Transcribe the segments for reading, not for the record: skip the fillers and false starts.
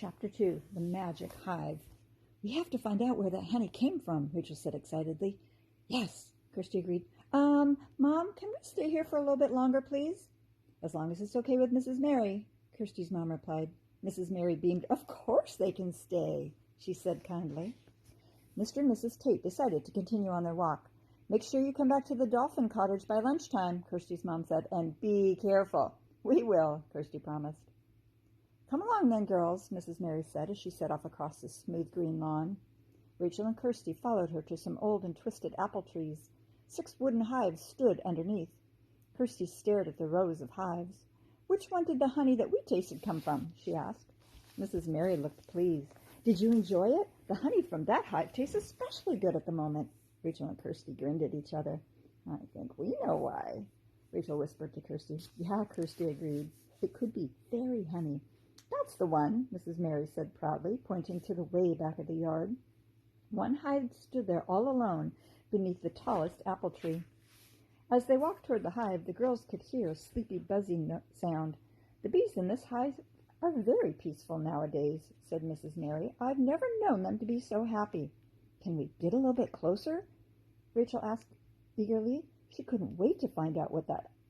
Chapter 2, The Magic Hive. "We have to find out where that honey came from," Rachel said excitedly. "Yes," Kirsty agreed. Mom, can we stay here for a little bit longer, please?" "As long as it's okay with Mrs. Mary," Kirsty's mom replied. Mrs. Mary beamed. "Of course they can stay," she said kindly. Mr. and Mrs. Tate decided to continue on their walk. "Make sure you come back to the Dolphin Cottage by lunchtime," Kirsty's mom said, "and be careful." "We will," Kirsty promised. "Come along then, girls," Mrs. Mary said as she set off across the smooth green lawn. Rachel and Kirsty followed her to some old and twisted apple trees. 6 wooden hives stood underneath. Kirsty stared at the rows of hives. "Which one did the honey that we tasted come from?" she asked. Mrs. Mary looked pleased. "Did you enjoy it? The honey from that hive tastes especially good at the moment." Rachel and Kirsty grinned at each other. "I think we know why," Rachel whispered to Kirsty. "Yeah," Kirsty agreed. "It could be fairy honey." "That's the one," Mrs. Mary said proudly, pointing to the way back of the yard. One hive stood there all alone beneath the tallest apple tree. As they walked toward the hive, the girls could hear a sleepy buzzing sound. "The bees in this hive are very peaceful nowadays," said Mrs. Mary. "I've never known them to be so happy." "Can we get a little bit closer?" Rachel asked eagerly. She couldn't wait to find out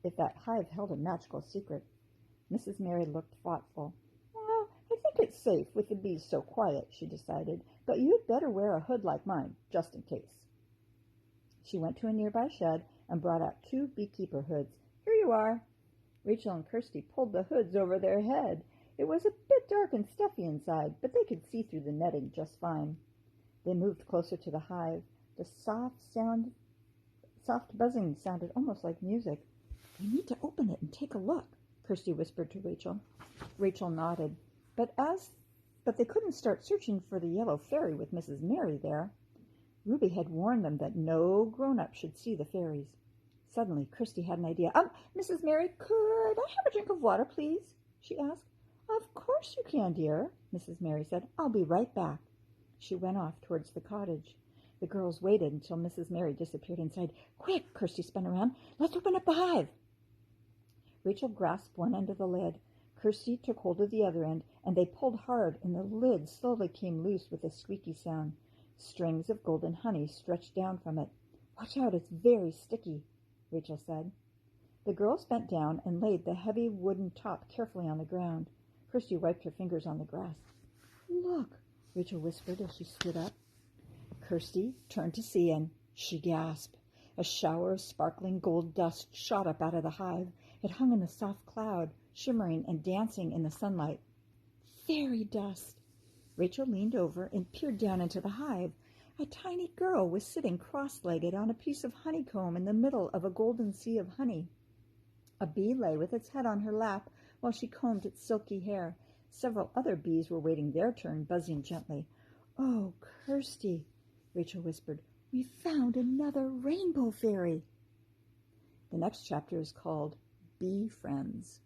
if that hive held a magical secret. Mrs. Mary looked thoughtful. "Well, I think it's safe with the bees so quiet," she decided, "but you'd better wear a hood like mine, just in case." She went to a nearby shed and brought out 2 beekeeper hoods. "Here you are." Rachel and Kirsty pulled the hoods over their head. It was a bit dark and stuffy inside, but they could see through the netting just fine. They moved closer to the hive. The soft buzzing sounded almost like music. "We need to open it and take a look," Kirsty whispered to Rachel. Rachel nodded. But they couldn't start searching for the yellow fairy with Mrs. Mary there. Ruby had warned them that no grown-up should see the fairies. Suddenly, Kirsty had an idea. Mrs. Mary, could I have a drink of water, please?" she asked. "Of course you can, dear," Mrs. Mary said. "I'll be right back." She went off towards the cottage. The girls waited until Mrs. Mary disappeared inside. "Quick!" Kirsty spun around. "Let's open up the hive." Rachel grasped one end of the lid. Kirsty took hold of the other end, and they pulled hard, and the lid slowly came loose with a squeaky sound. Strings of golden honey stretched down from it. "Watch out, it's very sticky," Rachel said. The girls bent down and laid the heavy wooden top carefully on the ground. Kirsty wiped her fingers on the grass. "Look," Rachel whispered as she stood up. Kirsty turned to see, and she gasped. A shower of sparkling gold dust shot up out of the hive. It hung in a soft cloud, shimmering and dancing in the sunlight. Fairy dust! Rachel leaned over and peered down into the hive. A tiny girl was sitting cross-legged on a piece of honeycomb in the middle of a golden sea of honey. A bee lay with its head on her lap while she combed its silky hair. Several other bees were waiting their turn, buzzing gently. "Oh, Kirsty," Rachel whispered, "we found another rainbow fairy." The next chapter is called Bee Friends.